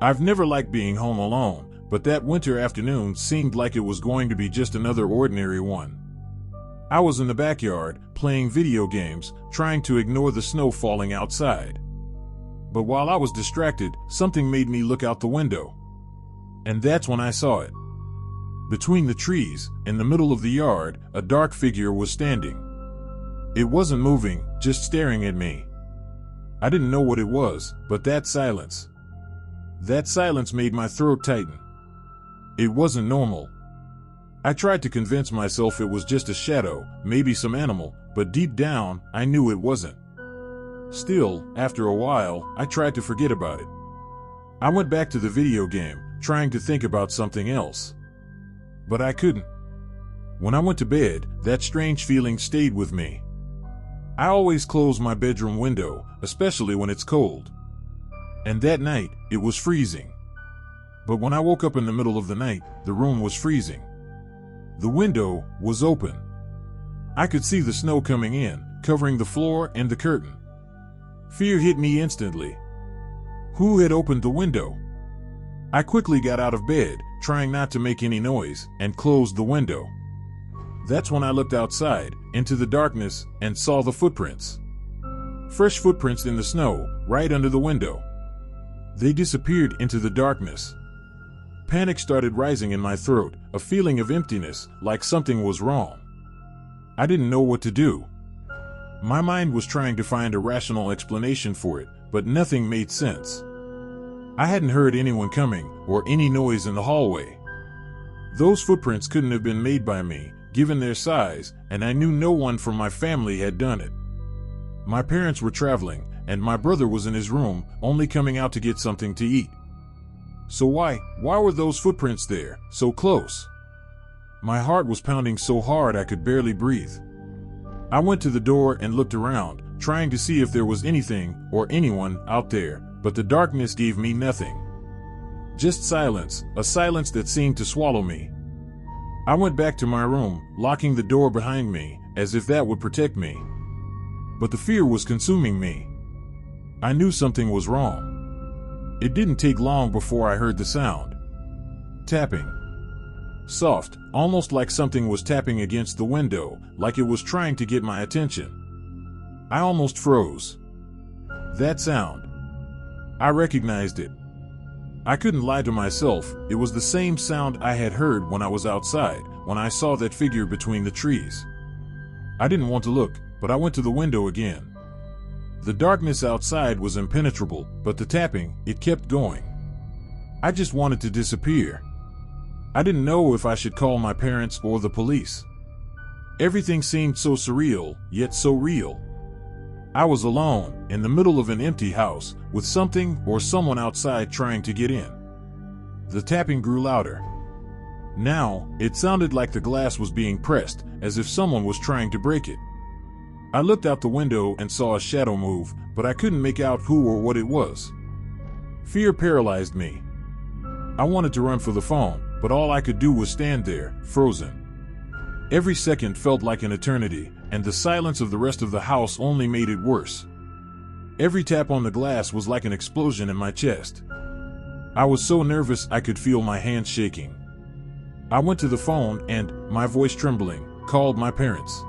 I've never liked being home alone, but that winter afternoon seemed like it was going to be just another ordinary one. I was in the backyard, playing video games, trying to ignore the snow falling outside. But while I was distracted, something made me look out the window. And that's when I saw it. Between the trees, in the middle of the yard, a dark figure was standing. It wasn't moving, just staring at me. I didn't know what it was, but that silence made my throat tighten. It wasn't normal. I tried to convince myself it was just a shadow, maybe some animal, but deep down, I knew it wasn't. Still, after a while, I tried to forget about it. I went back to the video game, trying to think about something else. But I couldn't. When I went to bed, that strange feeling stayed with me. I always close my bedroom window, especially when it's cold. And that night, it was freezing. But when I woke up in the middle of the night, the room was freezing. The window was open. I could see the snow coming in, covering the floor and the curtain. Fear hit me instantly. Who had opened the window? I quickly got out of bed, trying not to make any noise, and closed the window. That's when I looked outside, into the darkness, and saw the footprints. Fresh footprints in the snow, right under the window. They disappeared into the darkness. Panic started rising in my throat, a feeling of emptiness, like something was wrong. I didn't know what to do. My mind was trying to find a rational explanation for it, but nothing made sense. I hadn't heard anyone coming, or any noise in the hallway. Those footprints couldn't have been made by me, given their size, and I knew no one from my family had done it. My parents were traveling, and my brother was in his room, only coming out to get something to eat. So why were those footprints there, so close? My heart was pounding so hard I could barely breathe. I went to the door and looked around, trying to see if there was anything or anyone out there, but the darkness gave me nothing. Just silence, a silence that seemed to swallow me. I went back to my room, locking the door behind me, as if that would protect me. But the fear was consuming me. I knew something was wrong. It didn't take long before I heard the sound. Tapping. Soft, almost like something was tapping against the window, like it was trying to get my attention. I almost froze. That sound. I recognized it. I couldn't lie to myself, it was the same sound I had heard when I was outside, when I saw that figure between the trees. I didn't want to look, but I went to the window again. The darkness outside was impenetrable, but the tapping, it kept going. I just wanted to disappear. I didn't know if I should call my parents or the police. Everything seemed so surreal, yet so real. I was alone, in the middle of an empty house, with something or someone outside trying to get in. The tapping grew louder. Now, it sounded like the glass was being pressed, as if someone was trying to break it. I looked out the window and saw a shadow move, but I couldn't make out who or what it was. Fear paralyzed me. I wanted to run for the phone, but all I could do was stand there, frozen. Every second felt like an eternity, and the silence of the rest of the house only made it worse. Every tap on the glass was like an explosion in my chest. I was so nervous I could feel my hands shaking. I went to the phone and, my voice trembling, called my parents.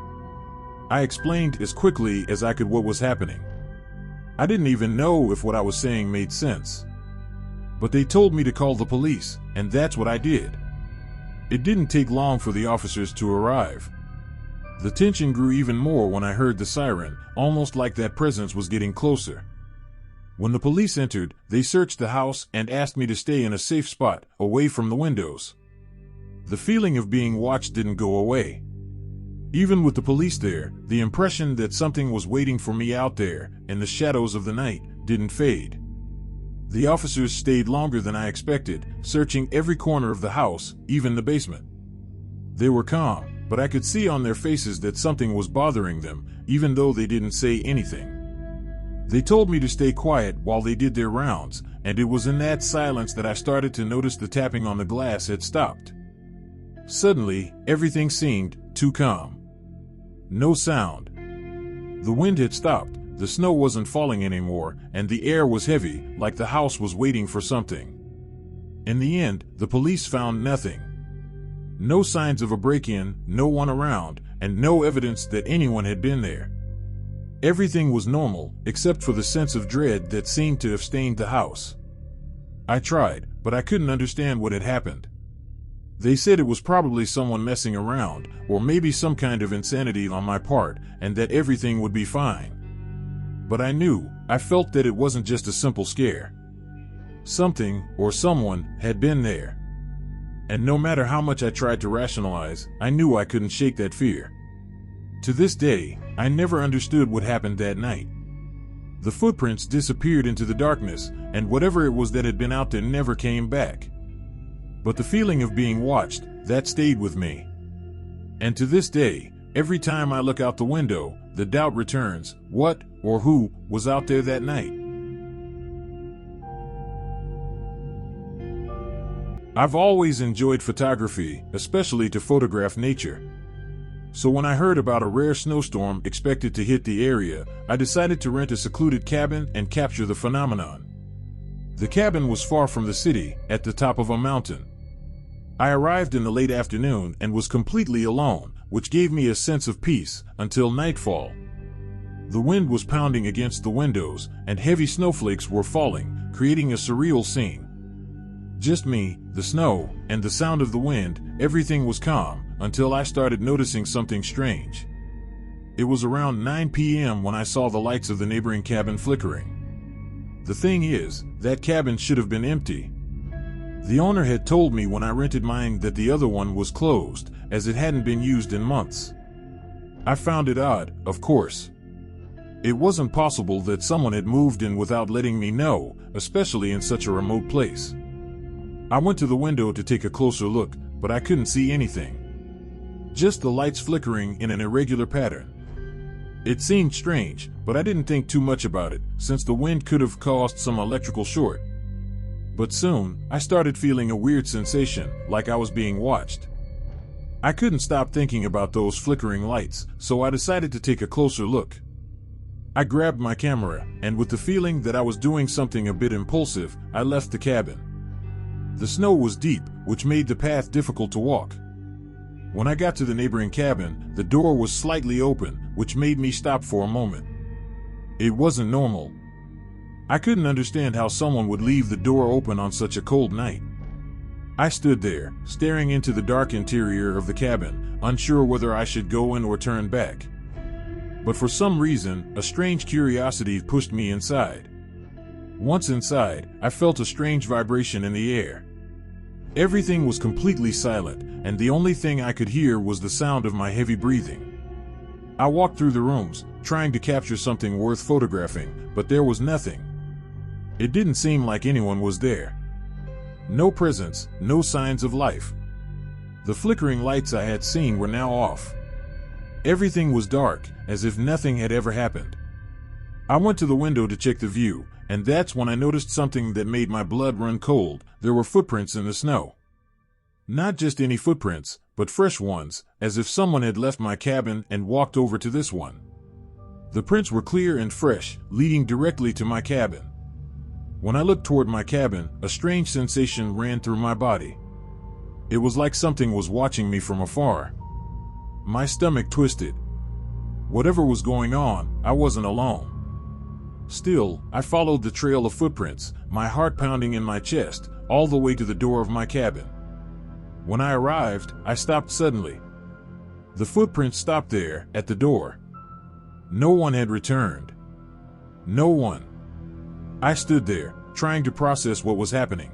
I explained as quickly as I could what was happening. I didn't even know if what I was saying made sense. But they told me to call the police, and that's what I did. It didn't take long for the officers to arrive. The tension grew even more when I heard the siren, almost like that presence was getting closer. When the police entered, they searched the house and asked me to stay in a safe spot, away from the windows. The feeling of being watched didn't go away. Even with the police there, the impression that something was waiting for me out there, in the shadows of the night, didn't fade. The officers stayed longer than I expected, searching every corner of the house, even the basement. They were calm, but I could see on their faces that something was bothering them, even though they didn't say anything. They told me to stay quiet while they did their rounds, and it was in that silence that I started to notice the tapping on the glass had stopped. Suddenly, everything seemed too calm. No sound. The wind had stopped, the snow wasn't falling anymore, and the air was heavy, like the house was waiting for something. In the end, the police found nothing. No signs of a break-in, no one around, and no evidence that anyone had been there. Everything was normal, except for the sense of dread that seemed to have stained the house. I tried, but I couldn't understand what had happened. They said it was probably someone messing around, or maybe some kind of insanity on my part, and that everything would be fine. But I felt that it wasn't just a simple scare. Something, or someone, had been there. And no matter how much I tried to rationalize, I knew I couldn't shake that fear. To this day, I never understood what happened that night. The footprints disappeared into the darkness, and whatever it was that had been out there never came back. But the feeling of being watched, that stayed with me. And to this day, every time I look out the window, the doubt returns: what, or who, was out there that night? I've always enjoyed photography, especially to photograph nature. So when I heard about a rare snowstorm expected to hit the area, I decided to rent a secluded cabin and capture the phenomenon. The cabin was far from the city, at the top of a mountain. I arrived in the late afternoon and was completely alone, which gave me a sense of peace, until nightfall. The wind was pounding against the windows, and heavy snowflakes were falling, creating a surreal scene. Just me, the snow, and the sound of the wind. Everything was calm, until I started noticing something strange. It was around 9 p.m. when I saw the lights of the neighboring cabin flickering. The thing is, that cabin should have been empty. The owner had told me when I rented mine that the other one was closed, as it hadn't been used in months. I found it odd, of course. It wasn't possible that someone had moved in without letting me know, especially in such a remote place. I went to the window to take a closer look, but I couldn't see anything. Just the lights flickering in an irregular pattern. It seemed strange, but I didn't think too much about it, since the wind could have caused some electrical short. But soon, I started feeling a weird sensation, like I was being watched. I couldn't stop thinking about those flickering lights, so I decided to take a closer look. I grabbed my camera, and with the feeling that I was doing something a bit impulsive, I left the cabin. The snow was deep, which made the path difficult to walk. When I got to the neighboring cabin, the door was slightly open, which made me stop for a moment. It wasn't normal. I couldn't understand how someone would leave the door open on such a cold night. I stood there, staring into the dark interior of the cabin, unsure whether I should go in or turn back. But for some reason, a strange curiosity pushed me inside. Once inside, I felt a strange vibration in the air. Everything was completely silent, and the only thing I could hear was the sound of my heavy breathing. I walked through the rooms, trying to capture something worth photographing, but there was nothing. It didn't seem like anyone was there. No presence, no signs of life. The flickering lights I had seen were now off. Everything was dark, as if nothing had ever happened. I went to the window to check the view, and that's when I noticed something that made my blood run cold. There were footprints in the snow. Not just any footprints, but fresh ones, as if someone had left my cabin and walked over to this one. The prints were clear and fresh, leading directly to my cabin. When I looked toward my cabin, a strange sensation ran through my body. It was like something was watching me from afar. My stomach twisted. Whatever was going on, I wasn't alone. Still, I followed the trail of footprints, my heart pounding in my chest, all the way to the door of my cabin. When I arrived, I stopped suddenly. The footprints stopped there, at the door. No one had returned. No one. I stood there, trying to process what was happening.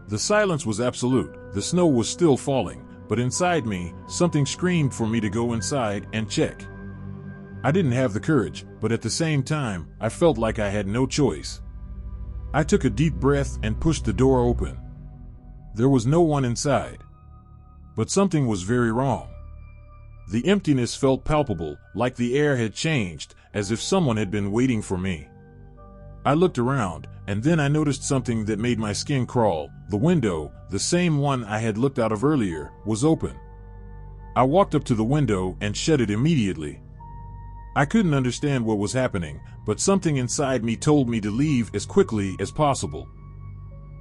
The silence was absolute, the snow was still falling, but inside me, something screamed for me to go inside and check. I didn't have the courage, but at the same time, I felt like I had no choice. I took a deep breath and pushed the door open. There was no one inside. But something was very wrong. The emptiness felt palpable, like the air had changed, as if someone had been waiting for me. I looked around, and then I noticed something that made my skin crawl. The window, the same one I had looked out of earlier, was open. I walked up to the window and shut it immediately. I couldn't understand what was happening, but something inside me told me to leave as quickly as possible.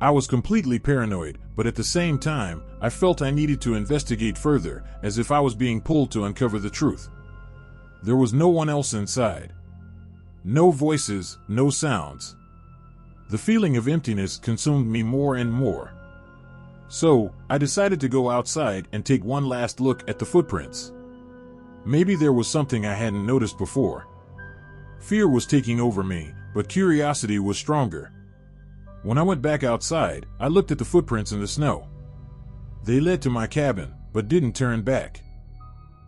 I was completely paranoid, but at the same time, I felt I needed to investigate further, as if I was being pulled to uncover the truth. There was no one else inside. No voices, no sounds. The feeling of emptiness consumed me more and more. So, I decided to go outside and take one last look at the footprints. Maybe there was something I hadn't noticed before. Fear was taking over me, but curiosity was stronger. When I went back outside, I looked at the footprints in the snow. They led to my cabin, but didn't turn back.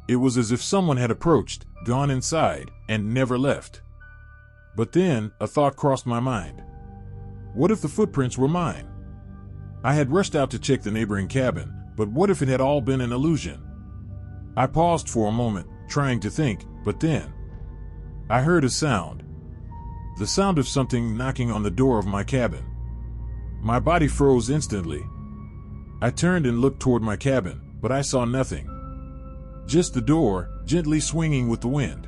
It was as if someone had approached, gone inside, and never left. But then, a thought crossed my mind. What if the footprints were mine? I had rushed out to check the neighboring cabin, but what if it had all been an illusion? I paused for a moment, trying to think, but then I heard a sound. The sound of something knocking on the door of my cabin. My body froze instantly. I turned and looked toward my cabin, but I saw nothing. Just the door, gently swinging with the wind.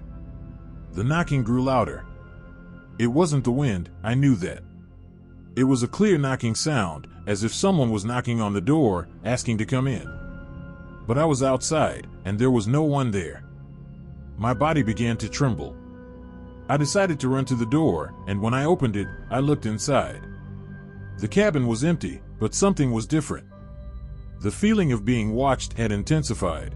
The knocking grew louder. It wasn't the wind, I knew that. It was a clear knocking sound, as if someone was knocking on the door, asking to come in. But I was outside, and there was no one there. My body began to tremble. I decided to run to the door, and when I opened it, I looked inside. The cabin was empty, but something was different. The feeling of being watched had intensified.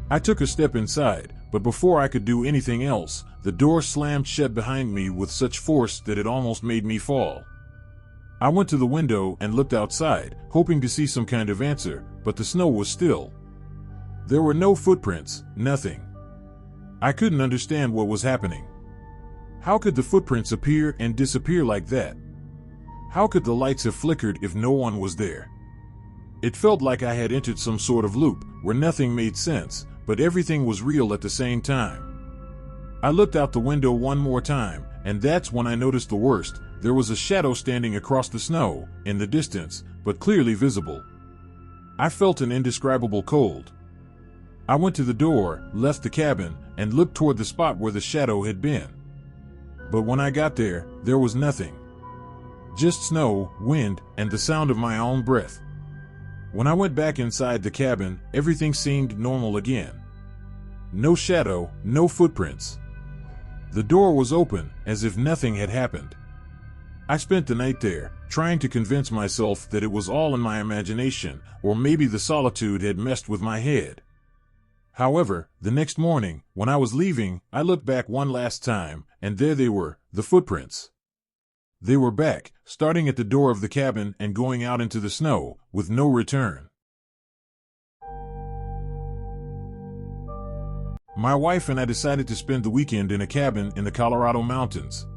I took a step inside, but before I could do anything else, the door slammed shut behind me with such force that it almost made me fall. I went to the window and looked outside, hoping to see some kind of answer, but the snow was still. There were no footprints, nothing. I couldn't understand what was happening. How could the footprints appear and disappear like that? How could the lights have flickered if no one was there? It felt like I had entered some sort of loop, where nothing made sense, but everything was real at the same time. I looked out the window one more time, and that's when I noticed the worst. There was a shadow standing across the snow, in the distance, but clearly visible. I felt an indescribable cold. I went to the door, left the cabin, and looked toward the spot where the shadow had been. But when I got there was nothing. Just snow, wind, and the sound of my own breath. When I went back inside the cabin, everything seemed normal again. No shadow, no footprints. The door was open, as if nothing had happened. I spent the night there, trying to convince myself that it was all in my imagination, or maybe the solitude had messed with my head. However, the next morning, when I was leaving, I looked back one last time, and there they were, the footprints. They were back, starting at the door of the cabin and going out into the snow, with no return. My wife and I decided to spend the weekend in a cabin in the Colorado mountains.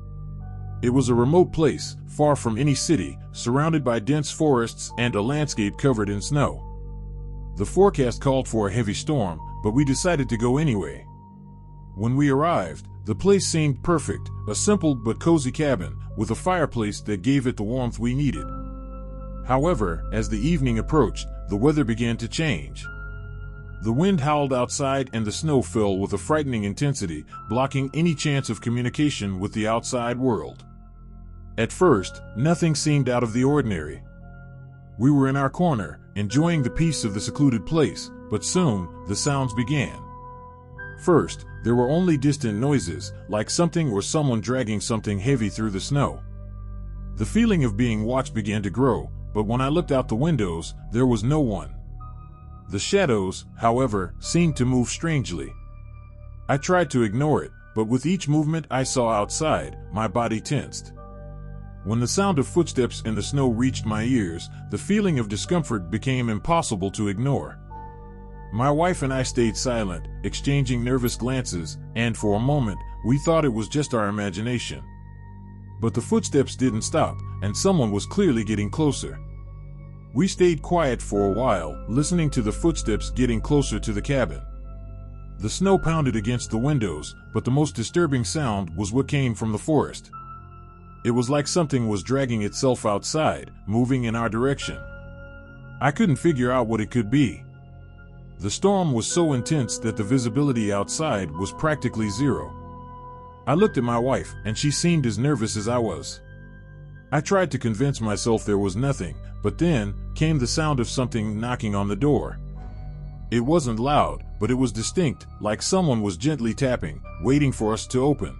It was a remote place, far from any city, surrounded by dense forests and a landscape covered in snow. The forecast called for a heavy storm, but we decided to go anyway. When we arrived, the place seemed perfect, a simple but cozy cabin, with a fireplace that gave it the warmth we needed. However, as the evening approached, the weather began to change. The wind howled outside and the snow fell with a frightening intensity, blocking any chance of communication with the outside world. At first, nothing seemed out of the ordinary. We were in our corner, enjoying the peace of the secluded place, but soon, the sounds began. First, there were only distant noises, like something or someone dragging something heavy through the snow. The feeling of being watched began to grow, but when I looked out the windows, there was no one. The shadows, however, seemed to move strangely. I tried to ignore it, but with each movement I saw outside, my body tensed. When the sound of footsteps in the snow reached my ears, the feeling of discomfort became impossible to ignore. My wife and I stayed silent, exchanging nervous glances, and for a moment, we thought it was just our imagination. But the footsteps didn't stop, and someone was clearly getting closer. We stayed quiet for a while, listening to the footsteps getting closer to the cabin. The snow pounded against the windows, but the most disturbing sound was what came from the forest. It was like something was dragging itself outside, moving in our direction. I couldn't figure out what it could be. The storm was so intense that the visibility outside was practically zero. I looked at my wife, and she seemed as nervous as I was. I tried to convince myself there was nothing, but then came the sound of something knocking on the door. It wasn't loud, but it was distinct, like someone was gently tapping, waiting for us to open.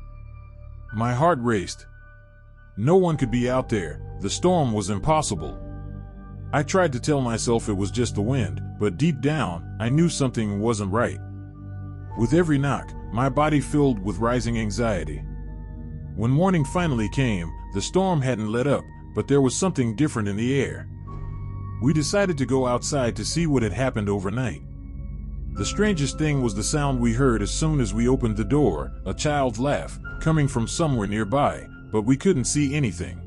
My heart raced. No one could be out there. The storm was impossible. I tried to tell myself it was just the wind, but deep down, I knew something wasn't right. With every knock, my body filled with rising anxiety. When morning finally came, the storm hadn't let up, but there was something different in the air. We decided to go outside to see what had happened overnight. The strangest thing was the sound we heard as soon as we opened the door, a child's laugh, coming from somewhere nearby, but we couldn't see anything.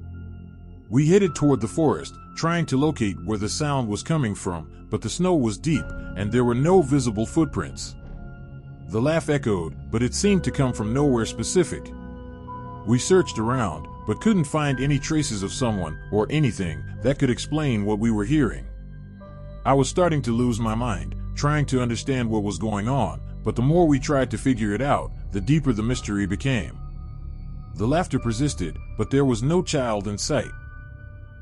We headed toward the forest, trying to locate where the sound was coming from, but the snow was deep, and there were no visible footprints. The laugh echoed, but it seemed to come from nowhere specific. We searched around, but couldn't find any traces of someone or anything that could explain what we were hearing. I was starting to lose my mind, trying to understand what was going on, but the more we tried to figure it out, the deeper the mystery became. The laughter persisted, but there was no child in sight.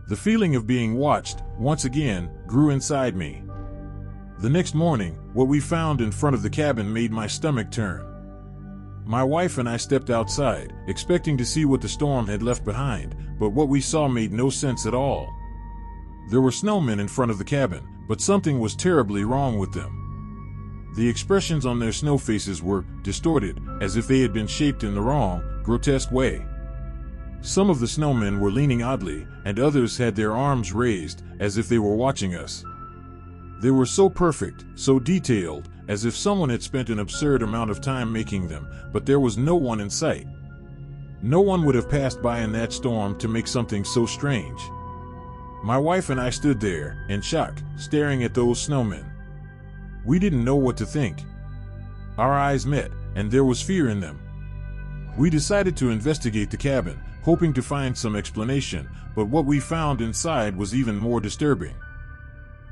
The feeling of being watched, once again, grew inside me. The next morning, what we found in front of the cabin made my stomach turn. My wife and I stepped outside, expecting to see what the storm had left behind, but what we saw made no sense at all. There were snowmen in front of the cabin, but something was terribly wrong with them. The expressions on their snow faces were distorted, as if they had been shaped in the wrong, grotesque way. Some of the snowmen were leaning oddly, and others had their arms raised, as if they were watching us. They were so perfect, so detailed, as if someone had spent an absurd amount of time making them, but there was no one in sight. No one would have passed by in that storm to make something so strange. My wife and I stood there, in shock, staring at those snowmen. We didn't know what to think. Our eyes met, and there was fear in them. We decided to investigate the cabin, hoping to find some explanation, but what we found inside was even more disturbing.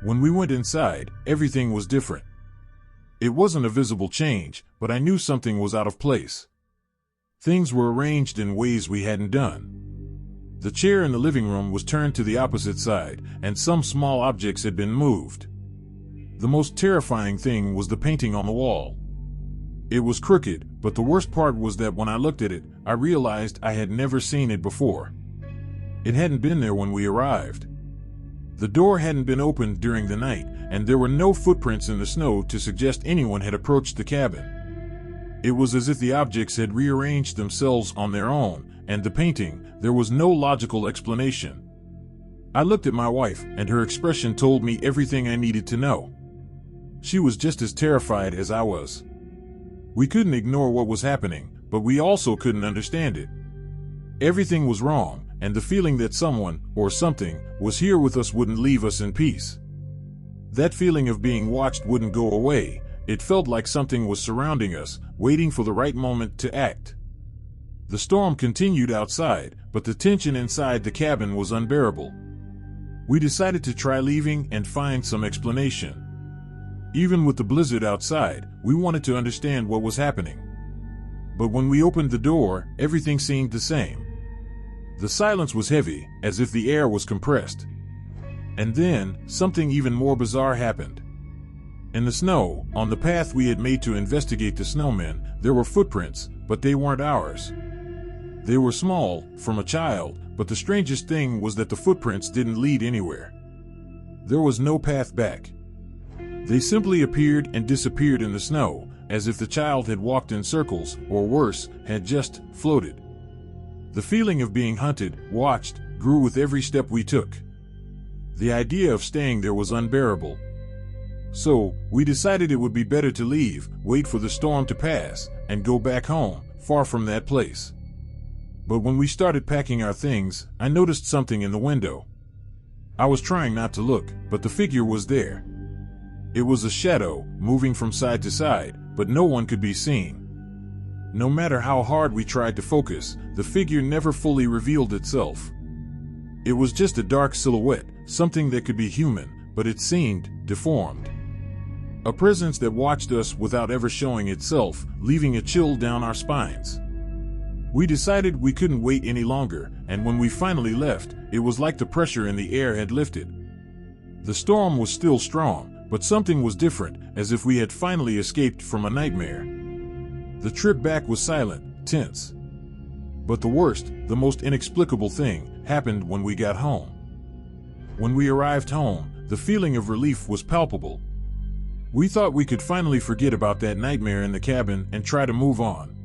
When we went inside, everything was different. It wasn't a visible change, but I knew something was out of place. Things were arranged in ways we hadn't done. The chair in the living room was turned to the opposite side, and some small objects had been moved. The most terrifying thing was the painting on the wall. It was crooked, but the worst part was that when I looked at it, I realized I had never seen it before. It hadn't been there when we arrived. The door hadn't been opened during the night, and there were no footprints in the snow to suggest anyone had approached the cabin. It was as if the objects had rearranged themselves on their own, and the painting, there was no logical explanation. I looked at my wife, and her expression told me everything I needed to know. She was just as terrified as I was. We couldn't ignore what was happening, but we also couldn't understand it. Everything was wrong, and the feeling that someone, or something, was here with us wouldn't leave us in peace. That feeling of being watched wouldn't go away. It felt like something was surrounding us, waiting for the right moment to act. The storm continued outside, but the tension inside the cabin was unbearable. We decided to try leaving and find some explanation. Even with the blizzard outside, we wanted to understand what was happening. But when we opened the door, everything seemed the same. The silence was heavy, as if the air was compressed. And then, something even more bizarre happened. In the snow, on the path we had made to investigate the snowmen, there were footprints, but they weren't ours. They were small, from a child, but the strangest thing was that the footprints didn't lead anywhere. There was no path back. They simply appeared and disappeared in the snow, as if the child had walked in circles, or worse, had just floated. The feeling of being hunted, watched, grew with every step we took. The idea of staying there was unbearable. So, we decided it would be better to leave, wait for the storm to pass, and go back home, far from that place. But when we started packing our things, I noticed something in the window. I was trying not to look, but the figure was there. It was a shadow, moving from side to side, but no one could be seen. No matter how hard we tried to focus, the figure never fully revealed itself. It was just a dark silhouette, something that could be human, but it seemed deformed. A presence that watched us without ever showing itself, leaving a chill down our spines. We decided we couldn't wait any longer, and when we finally left, it was like the pressure in the air had lifted. The storm was still strong, but something was different, as if we had finally escaped from a nightmare. The trip back was silent, tense. But the worst, the most inexplicable thing, happened when we got home. When we arrived home, the feeling of relief was palpable. We thought we could finally forget about that nightmare in the cabin and try to move on.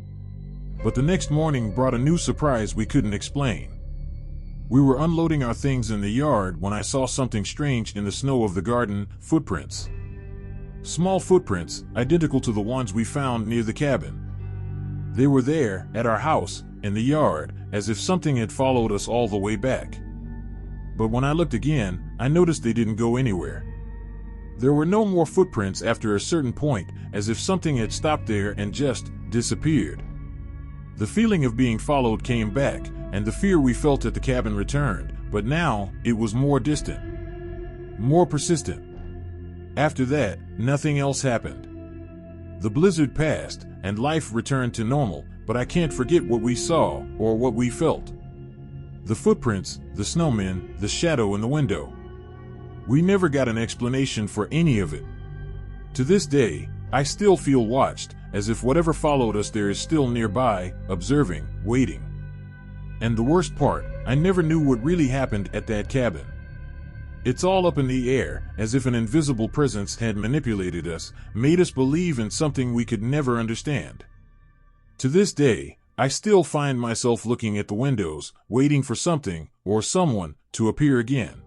But the next morning brought a new surprise we couldn't explain. We were unloading our things in the yard when I saw something strange in the snow of the garden: footprints. Small footprints, identical to the ones we found near the cabin. They were there, at our house, in the yard, as if something had followed us all the way back. But when I looked again, I noticed they didn't go anywhere. There were no more footprints after a certain point, as if something had stopped there and just disappeared. The feeling of being followed came back, and the fear we felt at the cabin returned, but now it was more distant, more persistent. After that, nothing else happened. The blizzard passed, and life returned to normal, but I can't forget what we saw, or what we felt. The footprints, the snowmen, the shadow in the window. We never got an explanation for any of it. To this day, I still feel watched, as if whatever followed us there is still nearby, observing, waiting. And the worst part, I never knew what really happened at that cabin. It's all up in the air, as if an invisible presence had manipulated us, made us believe in something we could never understand. To this day, I still find myself looking at the windows, waiting for something, or someone, to appear again.